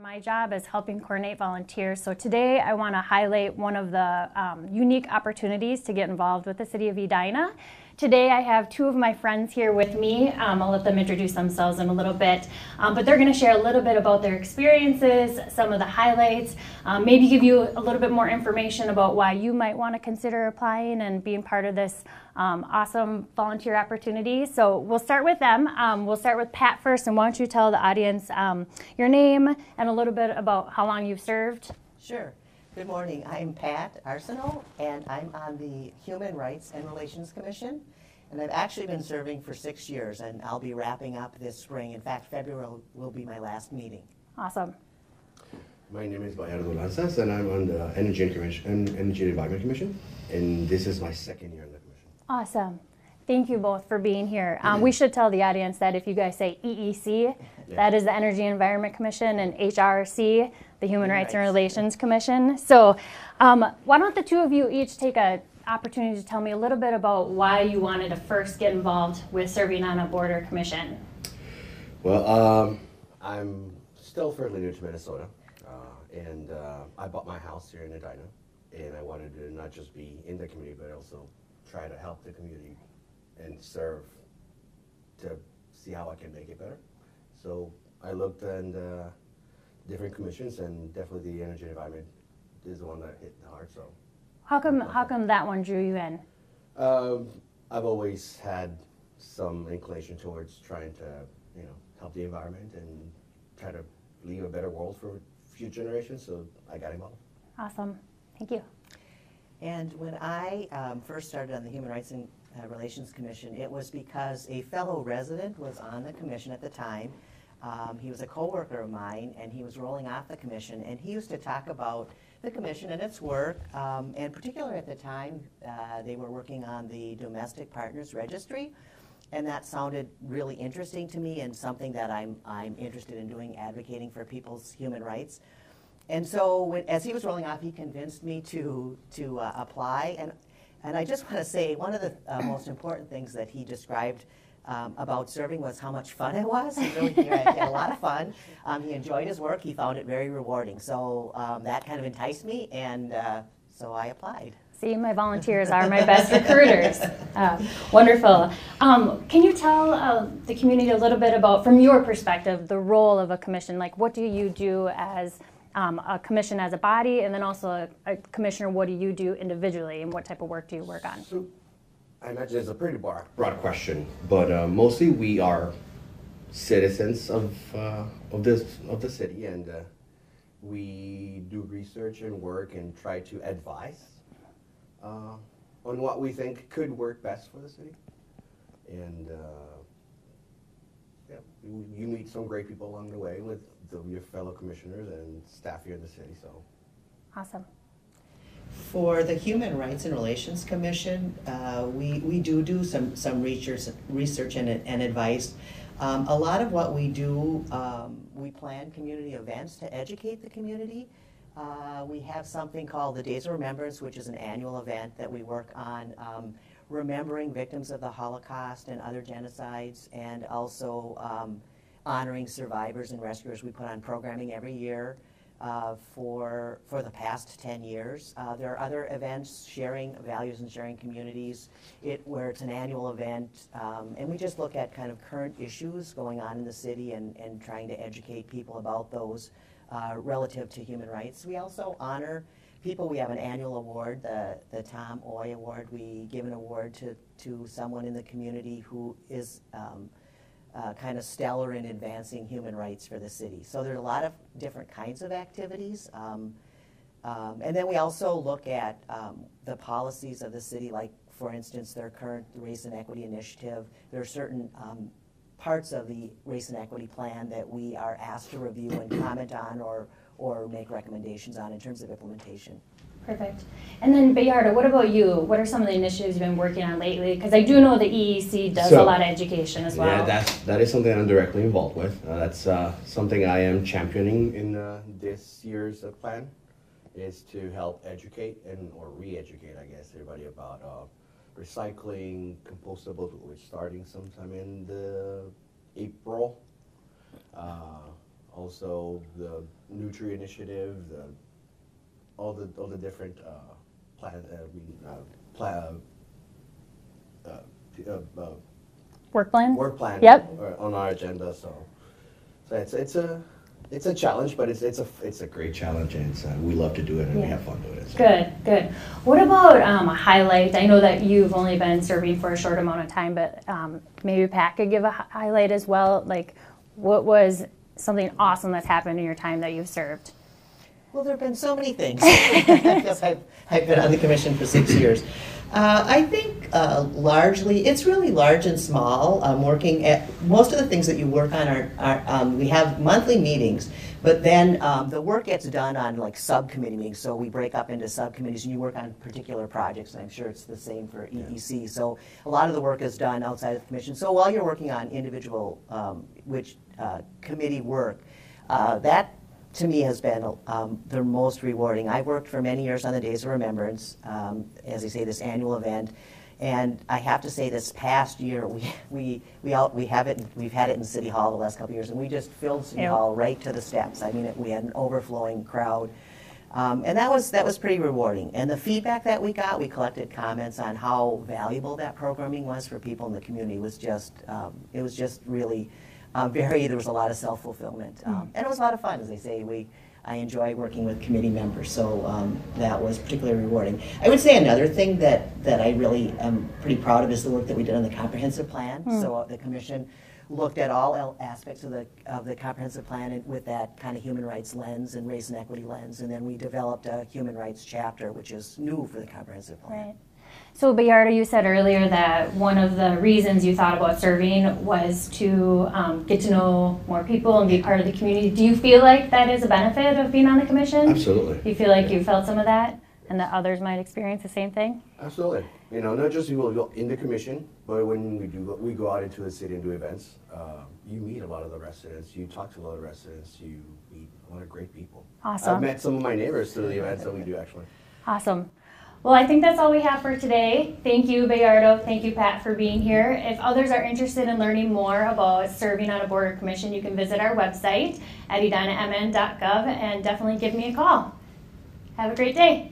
My job is helping coordinate volunteers. So today I want to highlight one of the unique opportunities to get involved with the City of Edina. Today I have two of my friends here with me. I'll let them introduce themselves in a little bit, but they're going to share a little bit about their experiences, some of the highlights, maybe give you a little bit more information about why you might want to consider applying and being part of this awesome volunteer opportunity. So we'll start with them. We'll start with Pat first, and why don't you tell the audience your name and a little bit about how long you've served? Sure. Good morning. I'm Pat Arsenault, and I'm on the Human Rights and Relations Commission. And I've actually been serving for 6 years, and I'll be wrapping up this spring. In fact, February will be my last meeting. Awesome. My name is Bayardo Lanzas, and I'm on the Energy and Environment Commission, and this is my second year in the commission. Awesome. Thank you both for being here. We should tell the audience that if you guys say EEC, that is the Energy and Environment Commission, and HRC, the Human Rights and Relations Commission. So why don't the two of you each take an opportunity to tell me a little bit about why you wanted to first get involved with serving on a border commission? Well, I'm still fairly new to Minnesota, and I bought my house here in Edina, and I wanted to not just be in the community, but also try to help the community and serve to see how I can make it better. So I looked at different commissions, and definitely the Energy and Environment is the one that hit the heart. So how come that one drew you in? I've always had some inclination towards trying to, help the environment and try to leave a better world for future generations. So I got involved. Awesome. Thank you. And when I first started on the Human Rights and Relations Commission, it was because a fellow resident was on the commission at the time. He was a co-worker of mine, and he was rolling off the commission, and he used to talk about the commission and its work, and particularly at the time, they were working on the Domestic Partners Registry, and that sounded really interesting to me and something that I'm interested in doing, advocating for people's human rights. And so as he was rolling off, he convinced me to apply, and I just want to say one of the most important things that he described about serving was how much fun it was. He really had a lot of fun. He enjoyed his work. He found it very rewarding. So that kind of enticed me, and so I applied. See, my volunteers are my best recruiters. Wonderful. Can you tell the community a little bit about, from your perspective, the role of a commission? Like, what do you do as a commission as a body, and then also a commissioner, what do you do individually, and what type of work do you work on? So I imagine it's a pretty broad question, but mostly we are citizens of the city, and we do research and work and try to advise on what we think could work best for the city. And you meet some great people along the way with your fellow commissioners and staff here in the city. So awesome. For the Human Rights and Relations Commission, we do some research and advice. A lot of what we do, we plan community events to educate the community. We have something called the Days of Remembrance, which is an annual event that we work on remembering victims of the Holocaust and other genocides, and also honoring survivors and rescuers. We put on programming every year for the past 10 years. There are other events, sharing values and sharing communities, where it's an annual event, and we just look at kind of current issues going on in the city and trying to educate people about those relative to human rights. We also honor people. We have an annual award, the Tom Oy Award. We give an award to someone in the community who is kind of stellar in advancing human rights for the city. So there's a lot of different kinds of activities. And then we also look at the policies of the city, like, for instance, their current Race and Equity Initiative. There are certain parts of the Race and Equity Plan that we are asked to review and comment on or make recommendations on in terms of implementation. Perfect. And then, Bayardo, what about you? What are some of the initiatives you've been working on lately? Because I do know the EEC does a lot of education as well. Yeah, that is something I'm directly involved with. That's something I am championing in this year's plan, is to help educate or re-educate, I guess, everybody about recycling, compostables. We're starting sometime in April. Also, the Blue Tree Initiative, all the different Work plan? work plan Yep. on our agenda. So it's a challenge, but it's a great challenge, and we love to do it, and we have fun doing it. So. Good. What about a highlight? I know that you've only been serving for a short amount of time, but maybe Pat could give a highlight as well. Like, what was something awesome that's happened in your time that you've served? Well, there have been so many things. Because I've been on the commission for 6 years. I think largely, it's really large and small. Working at most of the things that you work on are we have monthly meetings, but then the work gets done on like subcommittee meetings. So we break up into subcommittees, and you work on particular projects. And I'm sure it's the same for EEC. So a lot of the work is done outside of the commission. So while you're working on individual committee work, that to me has been the most rewarding. I worked for many years on the Days of Remembrance, as I say, this annual event, and I have to say this past year we've had it in City Hall the last couple of years, and we just filled City Hall right to the steps. I mean, we had an overflowing crowd, and that was pretty rewarding. And the feedback that we got, we collected comments on how valuable that programming was for people in the community. It was just really. There was a lot of self-fulfillment. And it was a lot of fun, as I say. I enjoy working with committee members, so that was particularly rewarding. I would say another thing that I really am pretty proud of is the work that we did on the comprehensive plan. So the commission looked at all aspects of the comprehensive plan with that kind of human rights lens and race and equity lens, and then we developed a human rights chapter, which is new for the comprehensive plan. Right. So, Bayardo, you said earlier that one of the reasons you thought about serving was to get to know more people and be part of the community. Do you feel like that is a benefit of being on the commission? Absolutely. Do you feel like you felt some of that and that others might experience the same thing? Absolutely. Not just people in the commission, but when we go out into the city and do events, you meet a lot of the residents, you talk to a lot of residents, you meet a lot of great people. Awesome. I've met some of my neighbors through the events that we do, actually. Awesome. Well, I think that's all we have for today. Thank you, Bayardo. Thank you, Pat, for being here. If others are interested in learning more about serving on a board or commission, you can visit our website at edinamn.gov and definitely give me a call. Have a great day.